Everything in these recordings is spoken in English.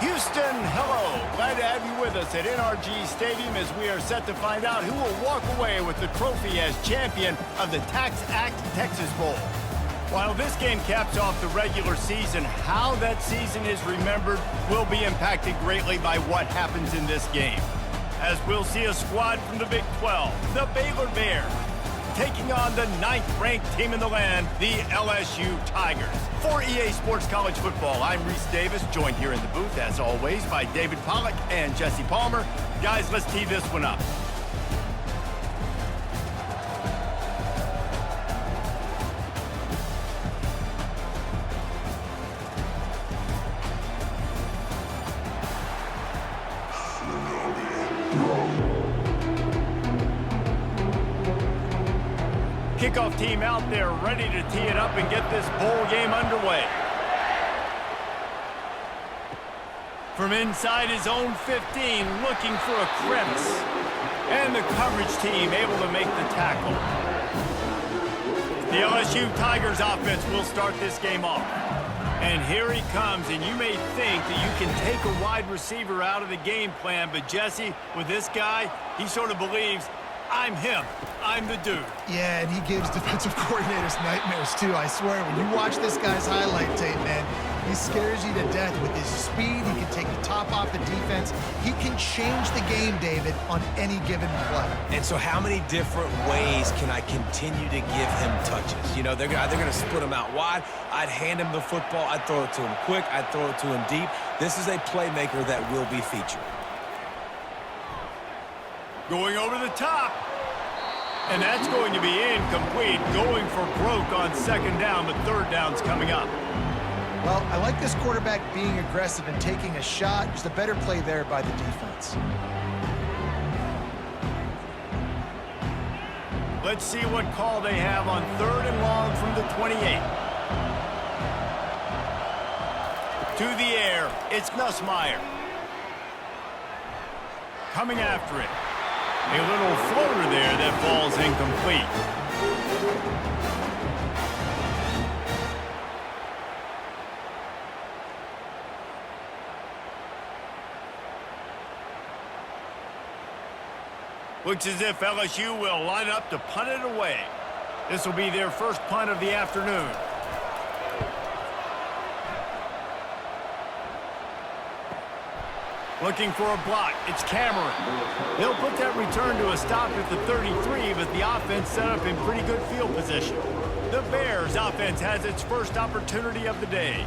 Houston, hello. Glad to have you with us at NRG Stadium as we are set to find out who will walk away with the trophy as champion of the Tax Act Texas Bowl. While this game caps off the regular season, how that season is remembered will be impacted greatly by what happens in this game. As we'll see a squad from the Big 12, the Baylor Bears, taking on the 9th-ranked team in the land, the LSU Tigers. For EA Sports College Football, I'm Reese Davis, joined here in the booth, as always, by David Pollack and Jesse Palmer. Guys, let's tee this one up. Kickoff team out there ready to tee it up and get this bowl game underway. From inside his own 15, looking for a crevice. And the coverage team able to make the tackle. The LSU Tigers offense will start this game off. And here he comes, and you may think that you can take a wide receiver out of the game plan, but Jesse, with this guy, he sort of believes, I'm him. I'm the dude. Yeah, and he gives defensive coordinators nightmares, too. I swear, when you watch this guy's highlight tape, man, he scares you to death with his speed. He can take the top off the defense. He can change the game, David, on any given play. And so how many different ways can I continue to give him touches? You know, they're going to split him out wide. I'd hand him the football. I'd throw it to him quick. I'd throw it to him deep. This is a playmaker that will be featured. Going over the top. And that's going to be incomplete. Going for broke on second down, but third down's coming up. Well, I like this quarterback being aggressive and taking a shot. Just a better play there by the defense. Let's see what call they have on third and long from the 28. To the air, it's Nussmeier. Coming after it. A little floater there that falls incomplete. Looks as if LSU will line up to punt it away. This will be their first punt of the afternoon. Looking for a block. It's Cameron. He'll put that return to a stop at the 33, but the offense set up in pretty good field position. The Bears offense has its first opportunity of the day.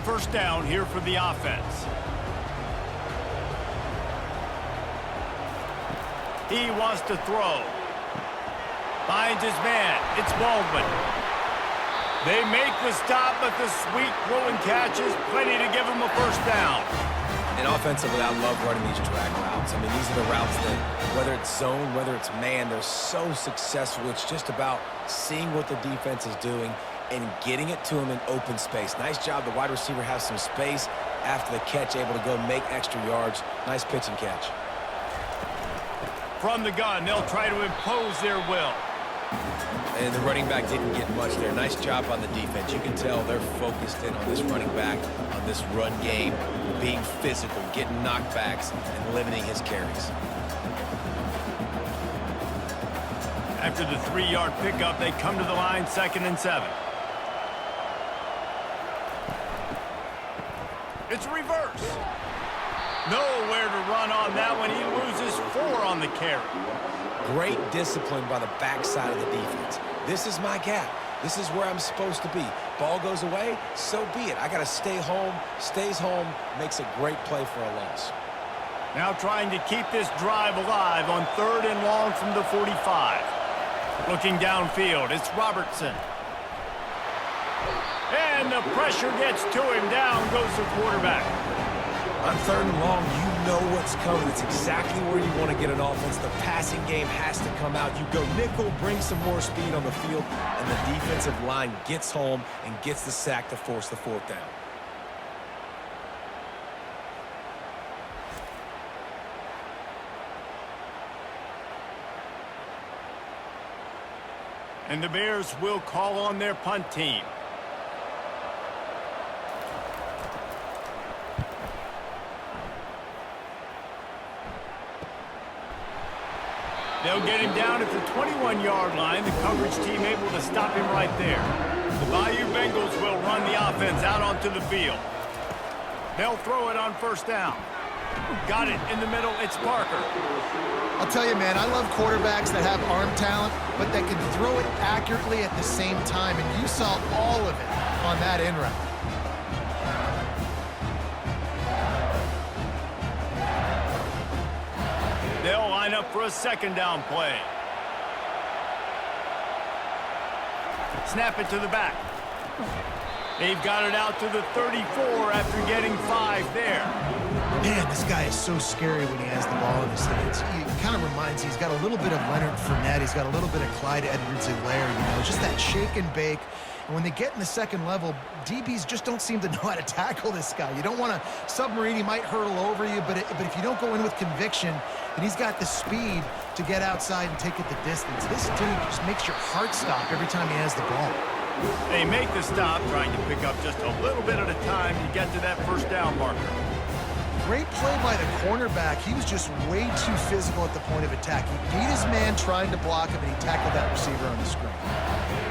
First down here for the offense. He wants to throw. Finds his man. It's Baldwin. They make the stop, but the sweet throwing catch is plenty to give him a first down. And offensively, I love running these drag routes. I mean, these are the routes that, whether it's zone, whether it's man, they're so successful. It's just about seeing what the defense is doing and getting it to him in open space. Nice job. The wide receiver has some space after the catch, able to go make extra yards. Nice pitch and catch. From the gun, they'll try to impose their will. And the running back didn't get much there. Nice job on the defense. You can tell they're focused in on this running back, on this run game, being physical, getting knockbacks, and limiting his carries. After the 3-yard pickup, they come to the line, 2nd and 7. It's reverse. Nowhere to run on that one. He loses 4 on the carry. Great discipline by the backside of the defense. This is my gap. This is where I'm supposed to be. Ball goes away, so be it. I got to stay home. Stays home, makes a great play for a loss. Now trying to keep this drive alive on third and long from the 45. Looking downfield, it's Robertson. And the pressure gets to him. Down goes the quarterback. On third and long, you know what's coming. It's exactly where you want to get an offense. The passing game has to come out. You go nickel, bring some more speed on the field, and the defensive line gets home and gets the sack to force the 4th down. And the Bears will call on their punt team. They'll get him down at the 21-yard line. The coverage team able to stop him right there. The Bayou Bengals will run the offense out onto the field. They'll throw it on first down. Got it in the middle. It's Parker. I'll tell you, man, I love quarterbacks that have arm talent, but that can throw it accurately at the same time, and you saw all of it on that in route. They'll line up for a second down play. Snap it to the back. They've got it out to the 34 after getting 5 there. Man, this guy is so scary when he has the ball in his hands. He kind of reminds me, he's got a little bit of Leonard Fournette. He's got a little bit of Clyde Edwards-Helaire, you know, just that shake and bake. And when they get in the second level, DBs just don't seem to know how to tackle this guy. You don't want to submarine. He might hurtle over you, but if you don't go in with conviction, then he's got the speed to get outside and take it the distance. This dude just makes your heart stop every time he has the ball. They make the stop, trying to pick up just a little bit at a time to get to that first down marker. Great play by the cornerback. He was just way too physical at the point of attack. He beat his man trying to block him, and he tackled that receiver on the screen.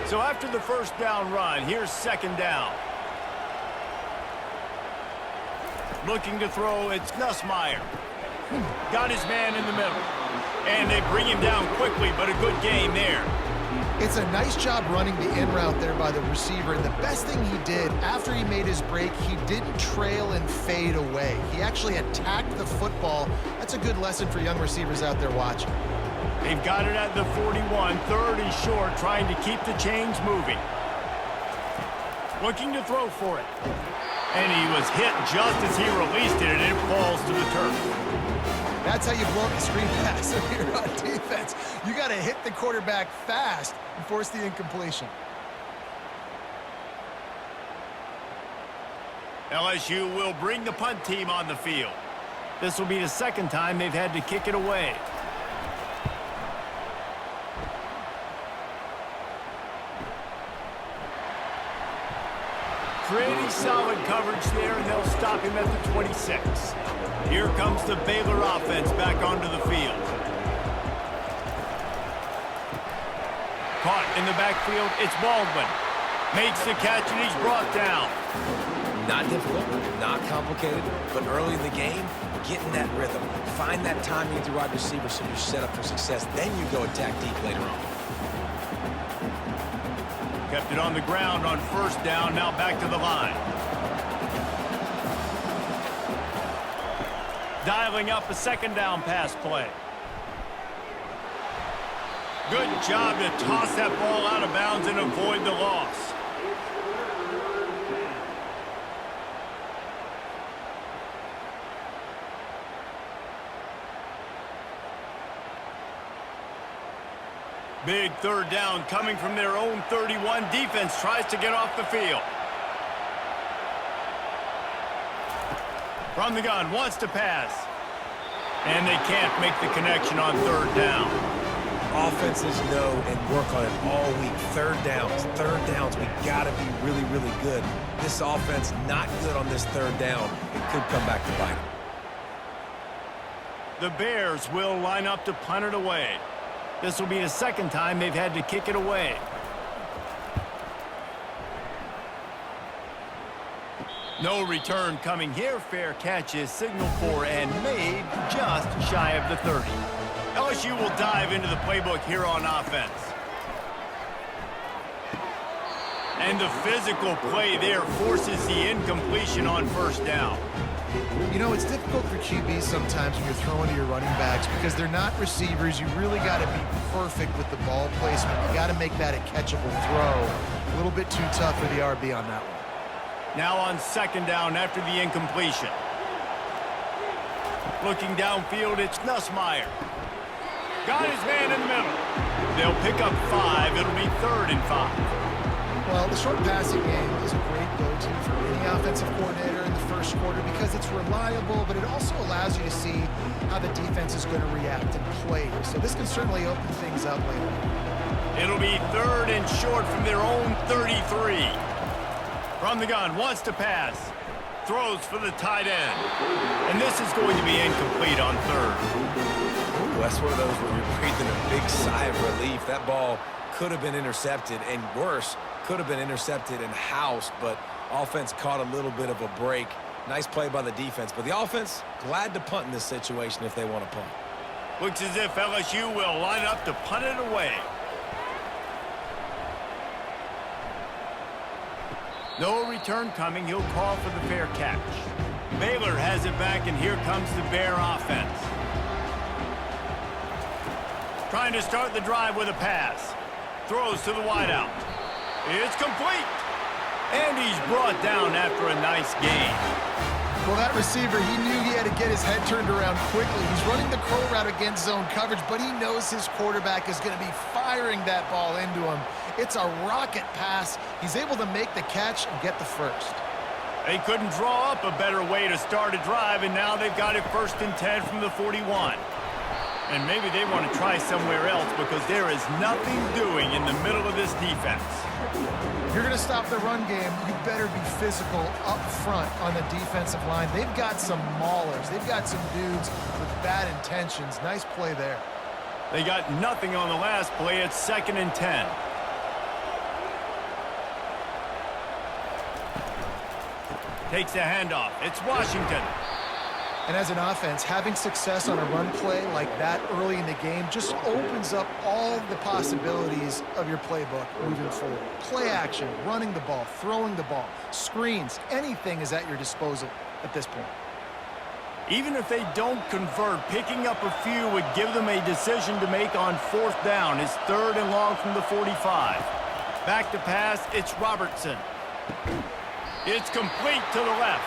So after the first down run, here's second down. Looking to throw, it's Nussmeier. Got his man in the middle. And they bring him down quickly, but a good gain there. It's a nice job running the in route there by the receiver. And the best thing he did after he made his break, he didn't trail and fade away. He actually attacked the football. That's a good lesson for young receivers out there watching. They've got it at the 41, third and short, trying to keep the chains moving. Looking to throw for it. And he was hit just as he released it, and it falls to the turf. That's how you blow up the screen pass if you're on defense. You got to hit the quarterback fast and force the incompletion. LSU will bring the punt team on the field. This will be the second time they've had to kick it away. Pretty solid coverage there, and they'll stop him at the 26. Here comes the Baylor offense back onto the field. Caught in the backfield, it's Baldwin. Makes the catch, and he's brought down. Not difficult, not complicated, but early in the game, get in that rhythm. Find that timing with your wide receiver so you're set up for success. Then you go attack deep later on. Kept it on the ground on first down, now back to the line. Dialing up a second down pass play. Good job to toss that ball out of bounds and avoid the loss. Big third down coming from their own 31. Defense tries to get off the field. From the gun, wants to pass. And they can't make the connection on third down. Offenses know and work on it all week. Third downs, we got to be really, really good. This offense not good on this third down. It could come back to bite them. The Bears will line up to punt it away. This will be the second time they've had to kick it away. No return coming here. Fair catch is signaled for and made just shy of the 30. LSU will dive into the playbook here on offense. And the physical play there forces the incompletion on first down. You know, it's difficult for QBs sometimes when you're throwing to your running backs because they're not receivers. You really got to be perfect with the ball placement. You got to make that a catchable throw. A little bit too tough for the RB on that one. Now on second down after the incompletion. Looking downfield, it's Nussmeier. Got his man in the middle. They'll pick up 5. It'll be 3rd and 5. Well, the short passing game is a great go-to for any offensive coordinator in the first quarter because it's reliable, but it also allows you to see how the defense is going to react and play. So this can certainly open things up later. It'll be 3rd and short from their own 33. From the gun, wants to pass. Throws for the tight end. And this is going to be incomplete on 3rd. Well, that's one of those where you're breathing a big sigh of relief. That ball could have been intercepted, and worse, could have been intercepted and housed, but offense caught a little bit of a break. Nice play by the defense, but the offense glad to punt in this situation if they want to punt. Looks as if LSU will line up to punt it away. No return coming. He'll call for the fair catch. Baylor has it back, and here comes the Bear offense. Trying to start the drive with a pass. Throws to the wideout. It's complete. And he's brought down after a nice gain. Well, that receiver, he knew he had to get his head turned around quickly. He's running the curl route against zone coverage, but he knows his quarterback is going to be firing that ball into him. It's a rocket pass. He's able to make the catch and get the first. They couldn't draw up a better way to start a drive, and now they've got it 1st and 10 from the 41. And maybe they want to try somewhere else because there is nothing doing in the middle of this defense. If you're going to stop the run game, you better be physical up front on the defensive line. They've got some maulers. They've got some dudes with bad intentions. Nice play there. They got nothing on the last play. It's 2nd and 10. Takes the handoff. It's Washington. And as an offense, having success on a run play like that early in the game just opens up all the possibilities of your playbook moving forward. Play action, running the ball, throwing the ball, screens, anything is at your disposal at this point. Even if they don't convert, picking up a few would give them a decision to make on 4th down. It's 3rd and long from the 45. Back to pass, it's Robertson. It's complete to the left.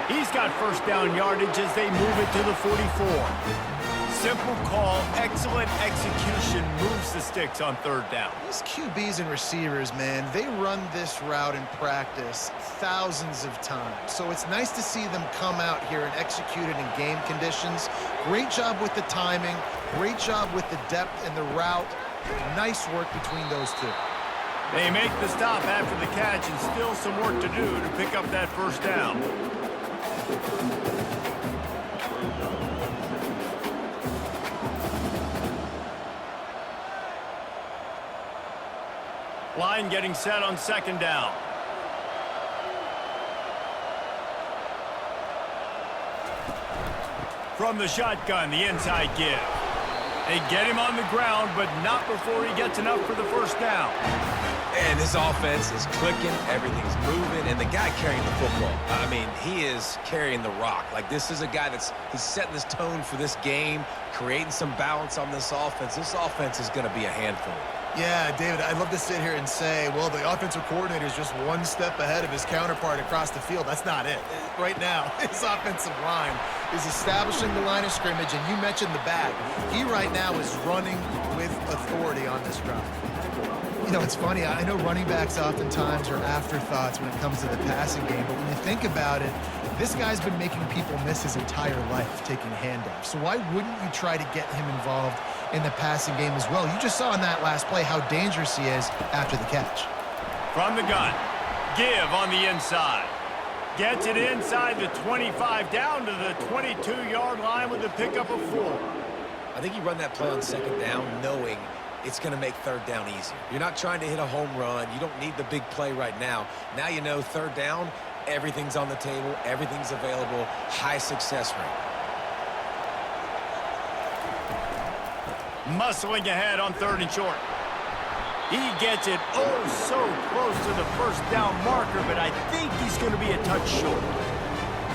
He's got 1st down yardage as they move it to the 44. Simple call, excellent execution, moves the sticks on 3rd down. These QBs and receivers, man, they run this route in practice thousands of times. So it's nice to see them come out here and execute it in game conditions. Great job with the timing, great job with the depth and the route. Nice work between those two. They make the stop after the catch, and still some work to do to pick up that 1st down. Line getting set on 2nd down. From the shotgun, the inside give. They get him on the ground, but not before he gets enough for the 1st down. And this offense is clicking, everything's moving, and the guy carrying the football, I mean, he is carrying the rock. Like, this is a guy he's setting this tone for this game, creating some balance on this offense. This offense is going to be a handful. Yeah, David, I'd love to sit here and say, well, the offensive coordinator is just one step ahead of his counterpart across the field. That's not it. Right now, his offensive line is establishing the line of scrimmage, and you mentioned the back. He right now is running with authority on this drive. You know, it's funny. I know running backs oftentimes are afterthoughts when it comes to the passing game, but when you think about it, this guy's been making people miss his entire life taking handoffs. So why wouldn't you try to get him involved in the passing game as well? You just saw in that last play how dangerous he is after the catch. From the gun, give on the inside. Gets it inside the 25, down to the 22-yard line with a pickup of 4. I think you run that play on 2nd down knowing it's going to make 3rd down easier. You're not trying to hit a home run. You don't need the big play right now. Now you know 3rd down, everything's on the table, everything's available, high success rate. Muscling ahead on 3rd and short. He gets it so close to the 1st down marker, but I think he's going to be a touch short.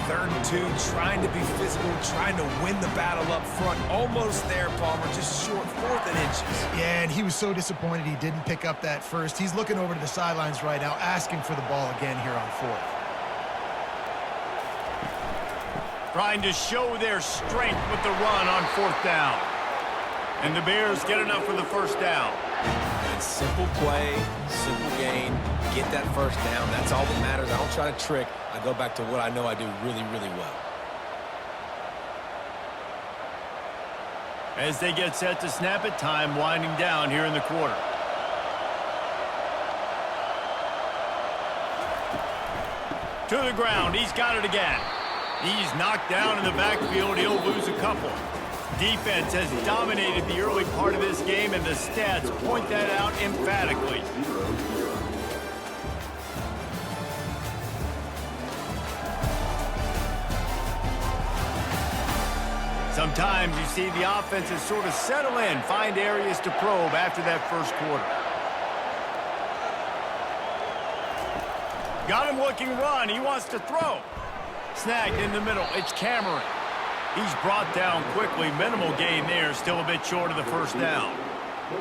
3rd and 2, trying to be physical, trying to win the battle up front. Almost there, Palmer, just short, 4th and inches. Yeah, and he was so disappointed he didn't pick up that first. He's looking over to the sidelines right now, asking for the ball again here on 4th. Trying to show their strength with the run on 4th down. And the Bears get enough for the 1st down. It's simple play, simple gain. Get that 1st down. That's all that matters. I don't try to trick. I go back to what I know I do really, really well. As they get set to snap it, time winding down here in the quarter. To the ground. He's got it again. He's knocked down in the backfield. He'll lose a couple. defense has dominated the early part of this game, and the stats point that out emphatically. Sometimes you see the offenses sort of settle in, find areas to probe after that first quarter. Got him looking run. He wants to throw. Snagged in the middle. It's Cameron. He's brought down quickly. Minimal gain there. Still a bit short of the first down.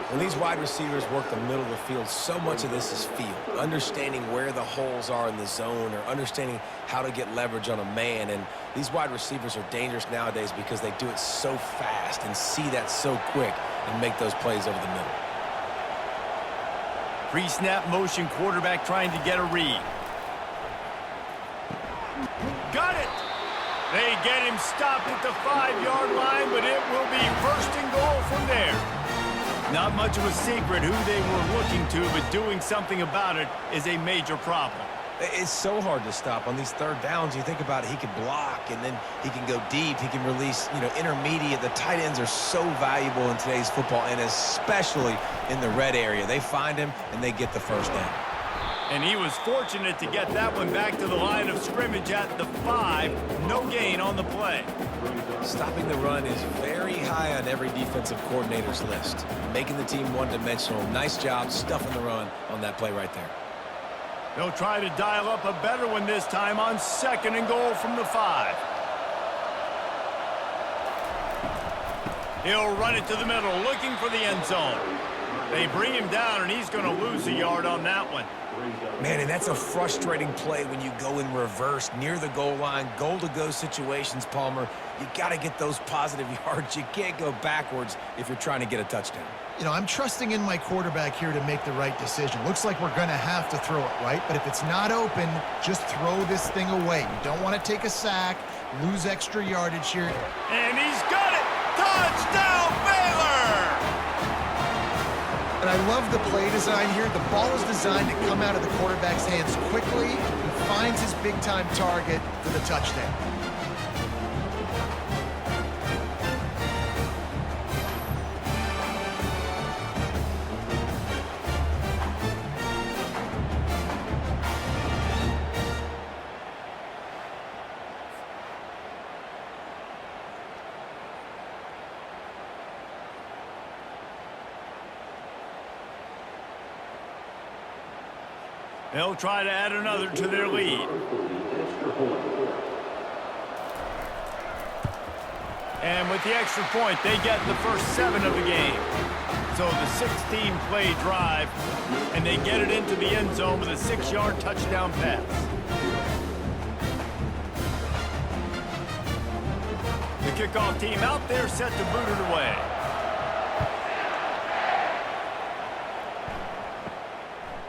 When these wide receivers work the middle of the field, so much of this is feel. Understanding where the holes are in the zone or understanding how to get leverage on a man. And these wide receivers are dangerous nowadays because they do it so fast and see that so quick and make those plays over the middle. Pre-snap motion, quarterback trying to get a read. Got it! They get him stopped at the 5-yard line, but it will be first and goal from there. Not much of a secret who they were looking to, but doing something about it is a major problem. It's so hard to stop on these third downs. You think about it, he can block, and then he can go deep. He can release, intermediate. The tight ends are so valuable in today's football, and especially in the red area. They find him, and they get the first down. And he was fortunate to get that one back to the line of scrimmage at the 5. No gain on the play. Stopping the run is very high on every defensive coordinator's list. Making the team one-dimensional. Nice job stuffing the run on that play right there. They'll try to dial up a better one this time on second and goal from the 5. He'll run it to the middle, looking for the end zone. They bring him down, and he's going to lose a yard on that one. Man, and that's a frustrating play when you go in reverse near the goal line, goal-to-go situations, Palmer. You got to get those positive yards. You can't go backwards if you're trying to get a touchdown. I'm trusting in my quarterback here to make the right decision. Looks like we're going to have to throw it, right? But if it's not open, just throw this thing away. You don't want to take a sack, lose extra yardage here. And he's got it! Touchdown, Baylor! And I love the play design here. The ball is designed to come out of the quarterback's hands quickly. He finds his big-time target for the touchdown. They'll try to add another to their lead. And with the extra point, they get the first 7 of the game. So the 16-play drive, and they get it into the end zone with a 6-yard touchdown pass. The kickoff team out there set to boot it away.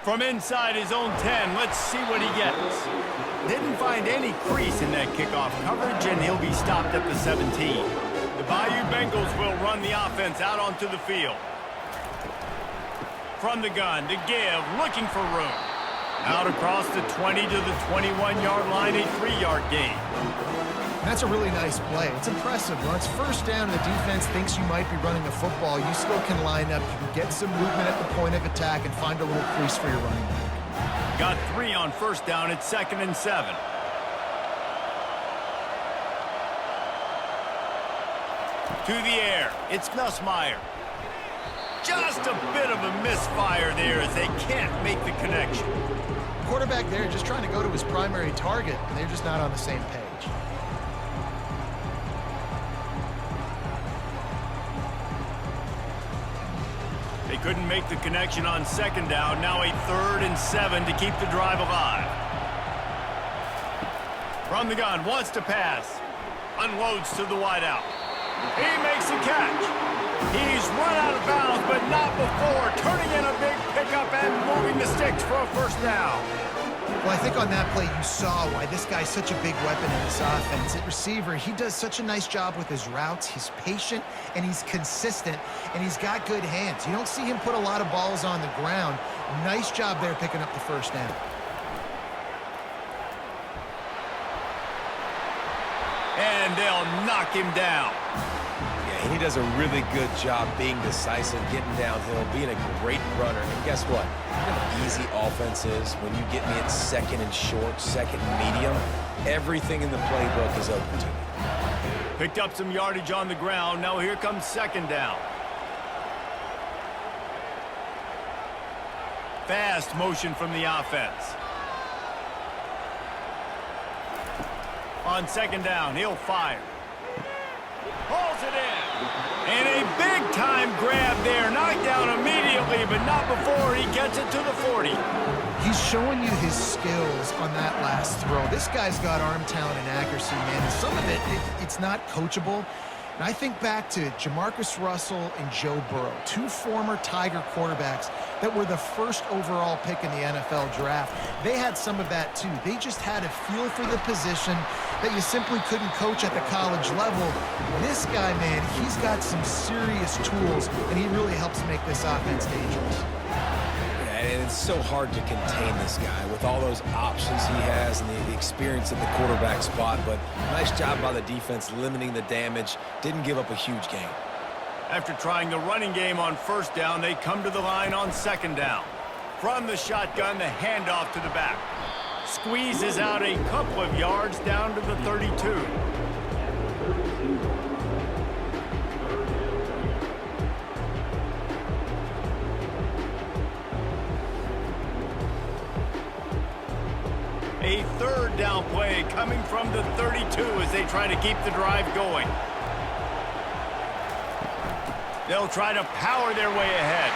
From inside his own 10, let's see what he gets. Didn't find any crease in that kickoff coverage, and he'll be stopped at the 17. The Bayou Bengals will run the offense out onto the field. From the gun to give, looking for room. Out across the 20 to the 21-yard line, a 3-yard gain. That's a really nice play. It's impressive. When it's first down and the defense thinks you might be running the football, you still can line up. You can get some movement at the point of attack and find a little crease for your running back. Got 3 on first down at 2nd and 7. To the air. It's Nussmeier. Just a bit of a misfire there as they can't make the connection. Quarterback there just trying to go to his primary target, and they're just not on the same page. They couldn't make the connection on 2nd down. Now a 3rd and 7 to keep the drive alive. From the gun, wants to pass. Unloads to the wideout. He makes a catch. He's run out of bounds, but not before turning in a big pickup and moving the sticks for a first down. Well, I think on that play you saw why this guy's such a big weapon in this offense. At receiver, he does such a nice job with his routes. He's patient, and he's consistent, and he's got good hands. You don't see him put a lot of balls on the ground. Nice job there picking up the first down. And they'll knock him down. Yeah, And he does a really good job being decisive, getting downhill, being a great runner. And guess what? You know how easy offense is when you get me at second and short, second and medium. Everything in the playbook is open to me. Picked up some yardage on the ground. Now here comes second down. Fast motion from the offense. On second down, he'll fire. Hauls it in. And a big-time grab there. Knocked down immediately, but not before he gets it to the 40. He's showing you his skills on that last throw. This guy's got arm talent and accuracy, man. And some of it's not coachable. And I think back to Jamarcus Russell and Joe Burrow, two former Tiger quarterbacks that were the first overall pick in the NFL draft. They had some of that too. They just had a feel for the position that you simply couldn't coach at the college level. This guy, man, he's got some serious tools, and he really helps make this offense dangerous. And it's so hard to contain this guy with all those options he has and the experience at the quarterback spot. But nice job by the defense limiting the damage. Didn't give up a huge gain. After trying the running game on first down, they come to the line on second down. From the shotgun, the handoff to the back. Squeezes out a couple of yards down to the 32. A third down play coming from the 32 as they try to keep the drive going. They'll try to power their way ahead.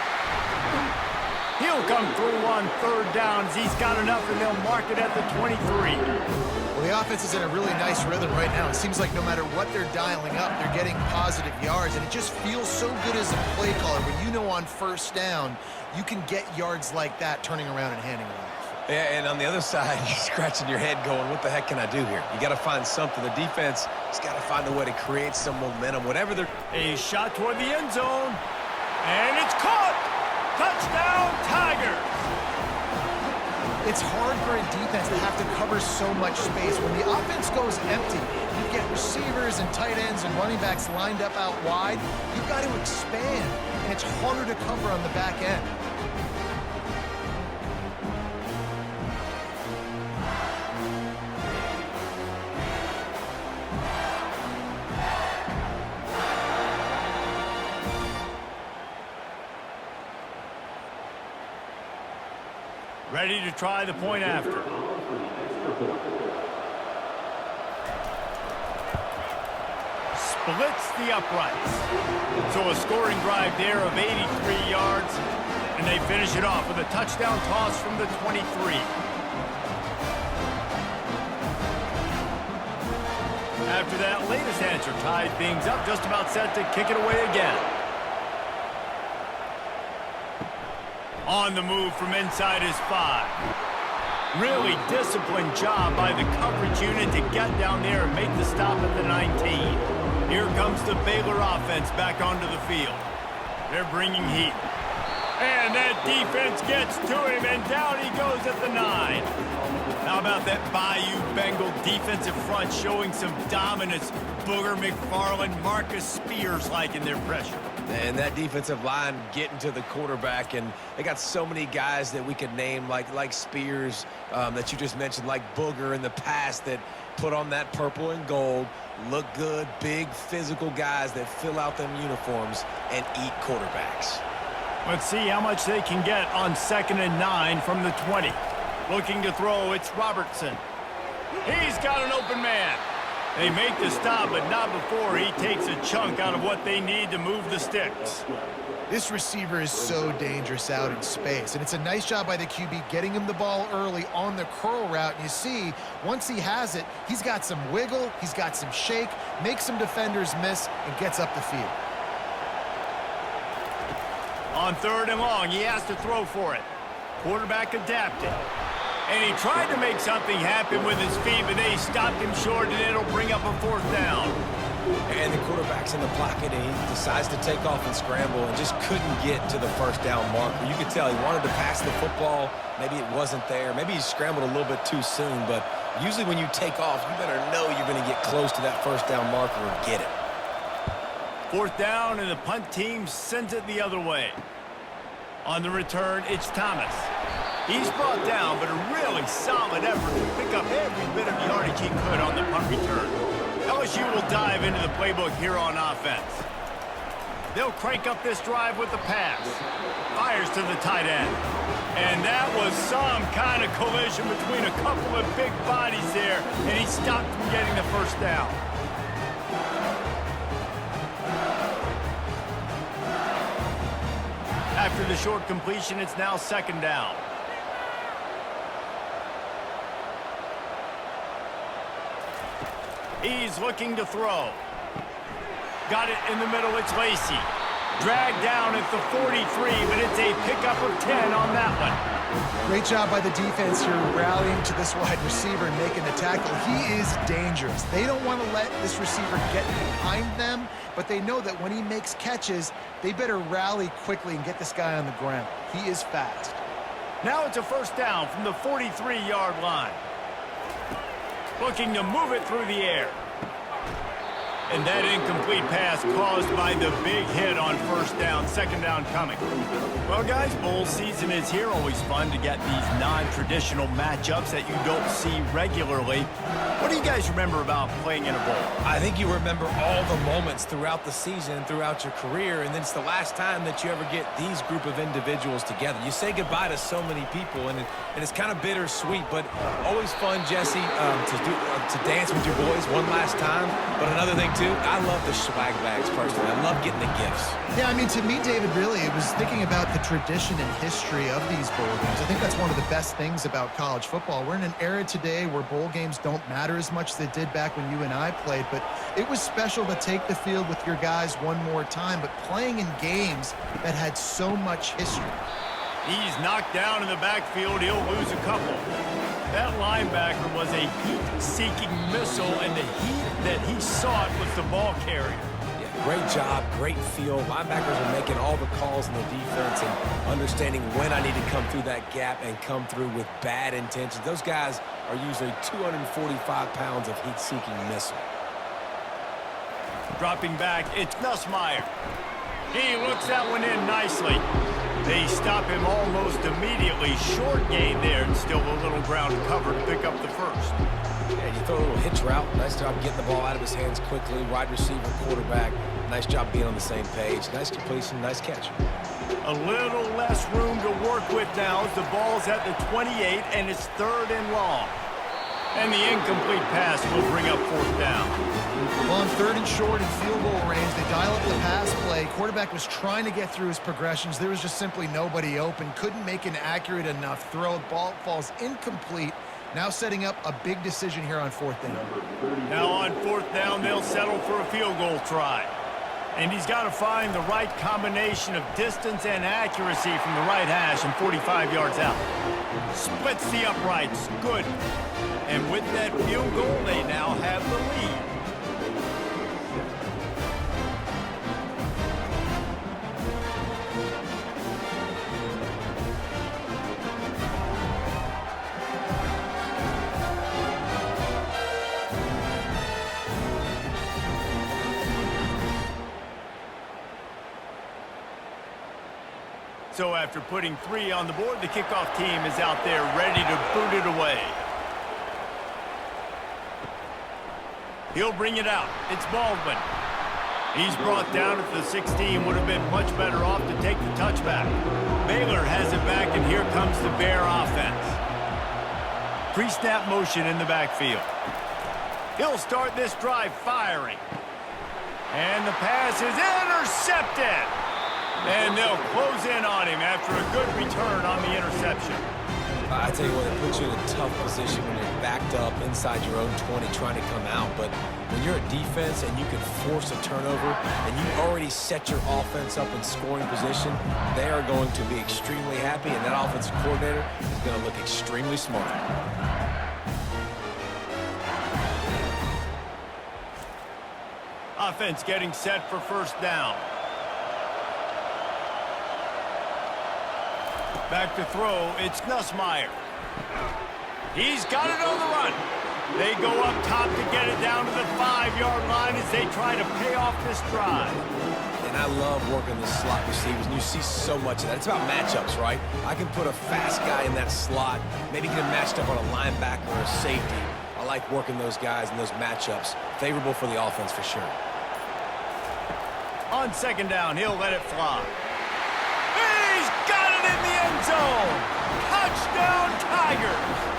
He'll come through on third down as he's got enough, and they'll mark it at the 23. Well, the offense is in a really nice rhythm right now. It seems like no matter what they're dialing up, they're getting positive yards, and it just feels so good as a play caller when you know on first down you can get yards like that turning around and handing it off. Yeah, and on the other side, you're scratching your head going, what the heck can I do here? You got to find something. The defense has got to find a way to create some momentum, whatever they're... A shot toward the end zone, and it's caught! Touchdown, Tigers! It's hard for a defense to have to cover so much space. When the offense goes empty, you get receivers and tight ends and running backs lined up out wide. You've got to expand, and it's harder to cover on the back end. Ready to try the point after. Splits the uprights. So a scoring drive there of 83 yards, and they finish it off with a touchdown toss from the 23. After that latest answer tied things up, just about set to kick it away again. On the move from inside his 5. Really disciplined job by the coverage unit to get down there and make the stop at the 19. Here comes the Baylor offense back onto the field. They're bringing heat. And that defense gets to him, and down he goes at the 9. How about that Bayou Bengal defensive front showing some dominance? Booger McFarland, Marcus Spears-like in their pressure. And that defensive line getting to the quarterback, and they got so many guys that we could name like Spears that you just mentioned, like Booger in the past, that put on that purple and gold, look good, big physical guys that fill out them uniforms and eat quarterbacks. Let's see how much they can get on 2nd and 9 from the 20. Looking to throw, it's Robertson. He's got an open man. They make the stop, but not before he takes a chunk out of what they need to move the sticks. This receiver is so dangerous out in space, and it's a nice job by the QB getting him the ball early on the curl route. And you see, once he has it, he's got some wiggle, he's got some shake, makes some defenders miss, and gets up the field. On 3rd and long, he has to throw for it. Quarterback adapted. And he tried to make something happen with his feet, but they stopped him short, and it'll bring up a 4th down. And the quarterback's in the pocket, and he decides to take off and scramble and just couldn't get to the 1st down marker. You could tell he wanted to pass the football. Maybe it wasn't there. Maybe he scrambled a little bit too soon, but usually when you take off, you better know you're going to get close to that 1st down marker and get it. 4th down, and the punt team sends it the other way. On the return, it's Thomas. He's brought down, but a really solid effort to pick up every bit of yardage he could on the punt return. LSU will dive into the playbook here on offense. They'll crank up this drive with the pass. Fires to the tight end. And that was some kind of collision between a couple of big bodies there, and he stopped from getting the first down. After the short completion, it's now 2nd down. He's looking to throw. Got it in the middle, it's Lacey. Dragged down at the 43, but it's a pickup of 10 on that one. Great job by the defense here rallying to this wide receiver and making the tackle. He is dangerous. They don't want to let this receiver get behind them, but they know that when he makes catches, they better rally quickly and get this guy on the ground. He is fast. Now it's a 1st down from the 43-yard line. Looking to move it through the air. And that incomplete pass caused by the big hit on 1st down, 2nd down coming. Well, guys, bowl season is here. Always fun to get these non-traditional matchups that you don't see regularly. What do you guys remember about playing in a bowl? I think you remember all the moments throughout the season, throughout your career, and then it's the last time that you ever get these group of individuals together. You say goodbye to so many people, and it's kind of bittersweet, but always fun, Jesse, to dance with your boys one last time. But another thing, too, I love the swag bags, personally. I love getting the gifts. Yeah, I mean, to me, David, really, it was thinking about the tradition and history of these bowl games. I think that's one of the best things about college football. We're in an era today where bowl games don't matter as much as they did back when you and I played, but it was special to take the field with your guys one more time, but playing in games that had so much history. He's knocked down in the backfield. He'll lose a couple. That linebacker was a heat-seeking missile, and the heat that he sought was the ball carrier. Yeah, great job, great feel. Linebackers are making all the calls in the defense and understanding when I need to come through that gap and come through with bad intentions. Those guys are usually 245 pounds of heat-seeking missile. Dropping back, it's Nussmeier. He looks that one in nicely. They stop him almost immediately. Short gain there, and still a little ground cover to pick up the first. Yeah, you throw a little hitch route. Nice job getting the ball out of his hands quickly. Wide receiver, quarterback. Nice job being on the same page. Nice completion, nice catch. A little less room to work with now as the ball's at the 28, and it's 3rd and long. And the incomplete pass will bring up 4th down. Well, on 3rd and short in field goal range, they dial up the pass play. Quarterback was trying to get through his progressions. There was just simply nobody open. Couldn't make an accurate enough throw. Ball falls incomplete. Now setting up a big decision here on 4th down. Now on 4th down, they'll settle for a field goal try. And he's got to find the right combination of distance and accuracy from the right hash and 45 yards out. Splits the uprights. Good. And with that field goal, they now have the lead. So after putting 3 on the board, the kickoff team is out there ready to boot it away. He'll bring it out. It's Baldwin. He's brought down at the 16. Would have been much better off to take the touchback. Baylor has it back, and here comes the Bear offense. Pre-snap motion in the backfield. He'll start this drive firing. And the pass is intercepted. And they'll close in on him after a good return on the interception. I tell you what, it puts you in a tough position when you're backed up inside your own 20 trying to come out. But when you're a defense and you can force a turnover and you already set your offense up in scoring position, they are going to be extremely happy, and that offensive coordinator is going to look extremely smart. Offense getting set for 1st down. Back to throw, it's Nussmeier. He's got it on the run. They go up top to get it down to the 5-yard line as they try to pay off this drive. And I love working the slot receivers, and you see so much of that. It's about matchups, right? I can put a fast guy in that slot, maybe get him matched up on a linebacker or a safety. I like working those guys in those matchups. Favorable for the offense for sure. On second down, he'll let it fly. He's got it in the end zone! Touchdown, Tigers!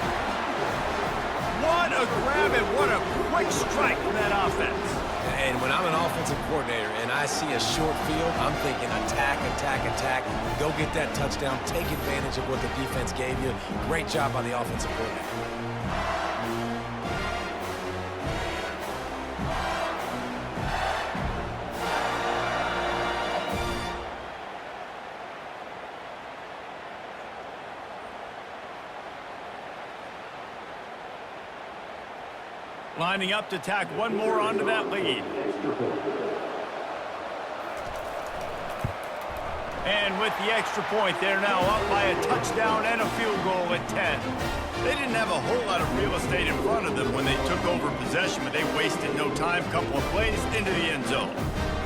What a grab and what a quick strike from that offense. And when I'm an offensive coordinator and I see a short field, I'm thinking attack, attack, attack. Go get that touchdown. Take advantage of what the defense gave you. Great job by the offensive coordinator. Lining up to tack one more onto that lead. And with the extra point, they're now up by a touchdown and a field goal at 10. They didn't have a whole lot of real estate in front of them when they took over possession, but they wasted no time. Couple of plays into the end zone.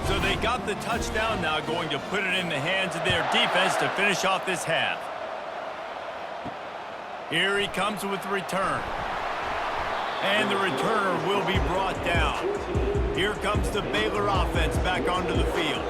So they got the touchdown, now going to put it in the hands of their defense to finish off this half. Here he comes with the return. And the returner will be brought down. Here comes the Baylor offense back onto the field.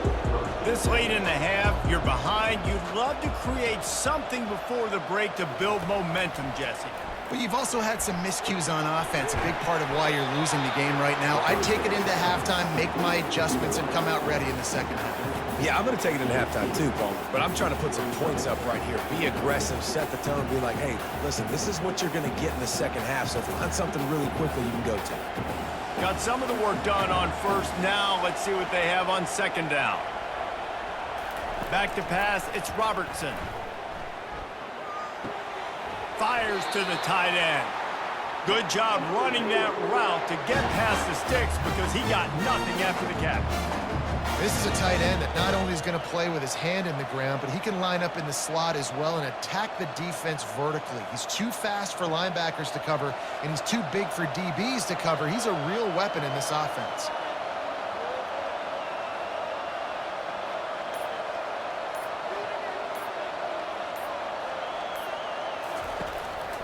This late in the half, you're behind. You'd love to create something before the break to build momentum, Jesse. But you've also had some miscues on offense, a big part of why you're losing the game right now. I'd take it into halftime, make my adjustments, and come out ready in the second half. Yeah, I'm going to take it into halftime too, Paul. But I'm trying to put some points up right here. Be aggressive, set the tone, be like, hey, listen, this is what you're going to get in the second half. So find something really quickly you can go to. Got some of the work done on first. Now let's see what they have on second down. Back to pass, it's Robertson. Fires to the tight end. Good job running that route to get past the sticks because he got nothing after the catch. This is a tight end that not only is going to play with his hand in the ground, but he can line up in the slot as well and attack the defense vertically. He's too fast for linebackers to cover, and he's too big for DBs to cover. He's a real weapon in this offense.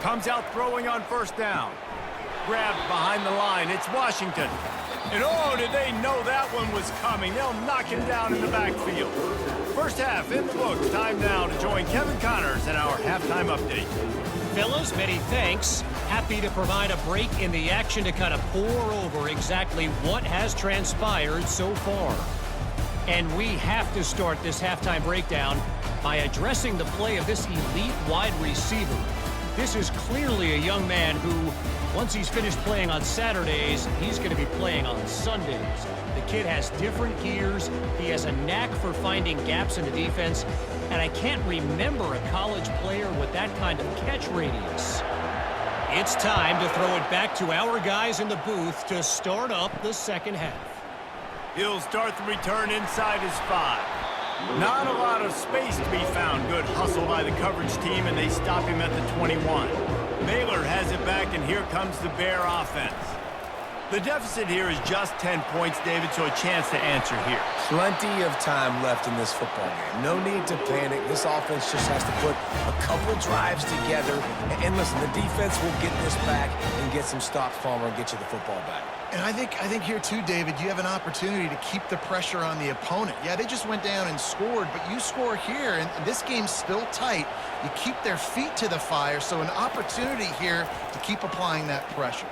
Comes out throwing on first down. Grabbed behind the line. It's Washington. And oh, did they know that one was coming. They'll knock him down in the backfield. First half in the books. Time now to join Kevin Connors in our halftime update. Fellas, many thanks. Happy to provide a break in the action to kind of pour over exactly what has transpired so far. And we have to start this halftime breakdown by addressing the play of this elite wide receiver. This is clearly a young man who, once he's finished playing on Saturdays, he's going to be playing on Sundays. The kid has different gears. He has a knack for finding gaps in the defense. And I can't remember a college player with that kind of catch radius. It's time to throw it back to our guys in the booth to start up the second half. He'll start the return inside his 5. Not a lot of space to be found. Good hustle by the coverage team, and they stop him at the 21. Baylor has it back, and here comes the Bear offense. The deficit here is just 10 points, David, so a chance to answer here. Plenty of time left in this football game. No need to panic. This offense just has to put a couple drives together. And listen, the defense will get this back and get some stops, Palmer, and get you the football back. And I think here too, David, you have an opportunity to keep the pressure on the opponent. Yeah, they just went down and scored, but you score here, and this game's still tight. You keep their feet to the fire, so an opportunity here to keep applying that pressure.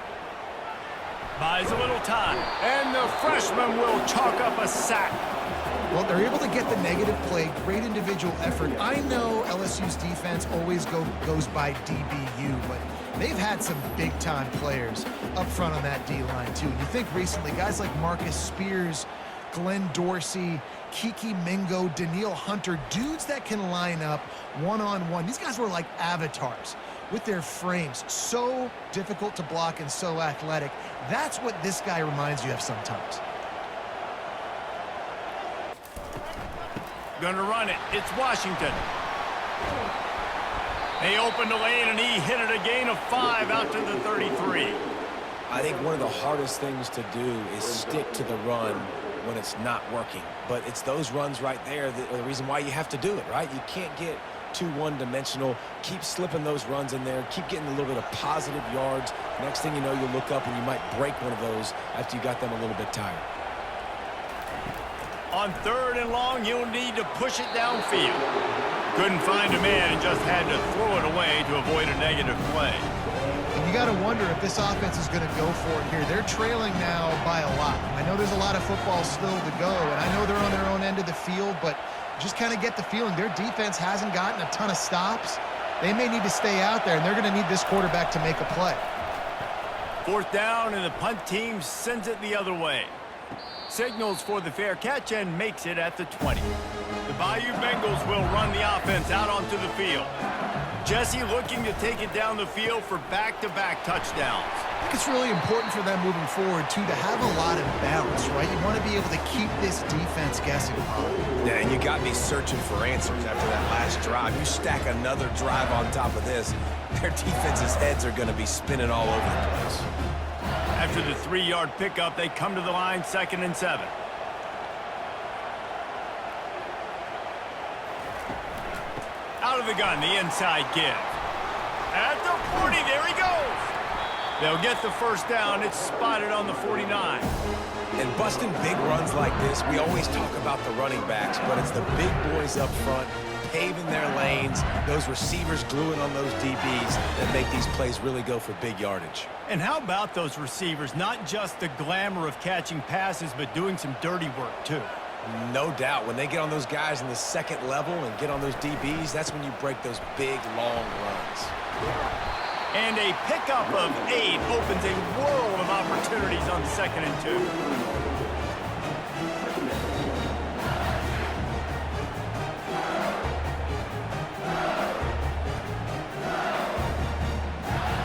Buys a little time, and the freshman will chalk up a sack. Well, they're able to get the negative play, great individual effort. I know LSU's defense always goes by DBU, but they've had some big-time players up front on that D-line, too. You think recently, guys like Marcus Spears, Glenn Dorsey, Kiki Mingo, Daniil Hunter, dudes that can line up one-on-one. These guys were like avatars with their frames. So difficult to block and so athletic. That's what this guy reminds you of sometimes. Gonna run it. It's Washington. They opened the lane, and he hit it a gain of 5 out to the 33. I think one of the hardest things to do is stick to the run when it's not working. But it's those runs right there that are the reason why you have to do it, right? You can't get too one-dimensional. Keep slipping those runs in there. Keep getting a little bit of positive yards. Next thing you know, you look up and you might break one of those after you got them a little bit tired. On 3rd and long, you'll need to push it downfield. Couldn't find a man and just had to throw it away to avoid a negative play. And you got to wonder if this offense is going to go for it here. They're trailing now by a lot. I know there's a lot of football still to go, and I know they're on their own end of the field, but just kind of get the feeling their defense hasn't gotten a ton of stops. They may need to stay out there, and they're going to need this quarterback to make a play. 4th down, and the punt team sends it the other way. Signals for the fair catch and makes it at the 20. The Bayou Bengals will run the offense out onto the field. Jesse looking to take it down the field for back-to-back touchdowns. I think it's really important for them moving forward, too, to have a lot of balance, right? You want to be able to keep this defense guessing. Yeah, and you got me searching for answers after that last drive. You stack another drive on top of this, their defense's heads are going to be spinning all over the place. After the 3-yard pickup, they come to the line 2nd and 7. Out of the gun, the inside give. At the 40, there he goes. They'll get the 1st down. It's spotted on the 49. And busting big runs like this, we always talk about the running backs, but it's the big boys up front paving their lanes, those receivers gluing on those DBs that make these plays really go for big yardage. And how about those receivers? Not just the glamour of catching passes, but doing some dirty work, too. No doubt. When they get on those guys in the 2nd level and get on those DBs, that's when you break those big, long runs. And a pickup of 8 opens a world of opportunities on 2nd and 2.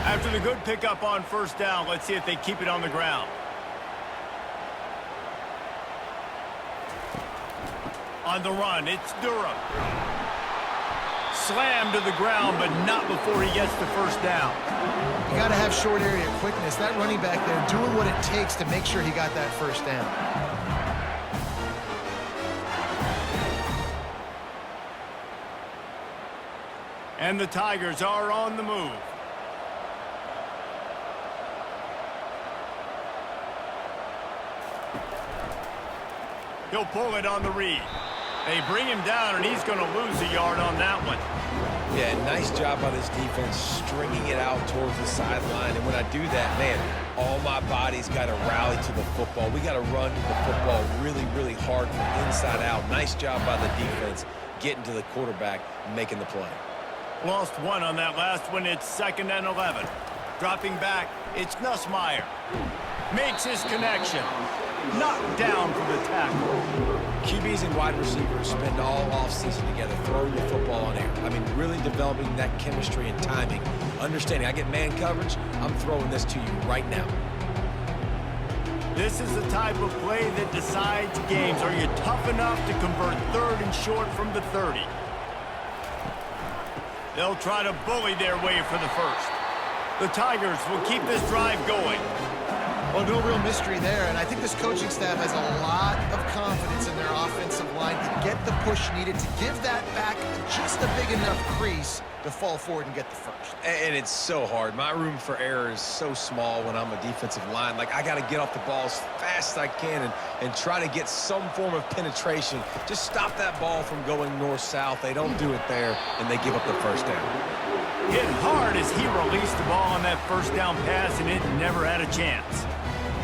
After the good pickup on 1st down, let's see if they keep it on the ground. On the run, it's Durham. Slammed to the ground, but not before he gets the 1st down. You got to have short area quickness. That running back there doing what it takes to make sure he got that 1st down. And the Tigers are on the move. He'll pull it on the read. They bring him down, and he's going to lose a yard on that one. Yeah, nice job by this defense stringing it out towards the sideline. And when I do that, man, all my body's got to rally to the football. We got to run to the football really, really hard from inside out. Nice job by the defense getting to the quarterback and making the play. Lost 1 on that last one. It's 2nd and 11. Dropping back, it's Nussmeier. Makes his connection. Knocked down for the tackle. QBs and wide receivers spend all offseason together throwing the football on air. I mean, really developing that chemistry and timing. Understanding I get man coverage, I'm throwing this to you right now. This is the type of play that decides games. Are you tough enough to convert 3rd and short from the 30? They'll try to bully their way for the 1st. The Tigers will keep this drive going. Well, no real mystery there, and I think this coaching staff has a lot of confidence in their offensive line to get the push needed to give that back just a big enough crease to fall forward and get the 1st. And it's so hard. My room for error is so small when I'm a defensive line. Like, I got to get off the ball as fast as I can and try to get some form of penetration. Just stop that ball from going north-south. They don't do it there, and they give up the 1st down. Hit hard as he released the ball on that 1st down pass, and it never had a chance.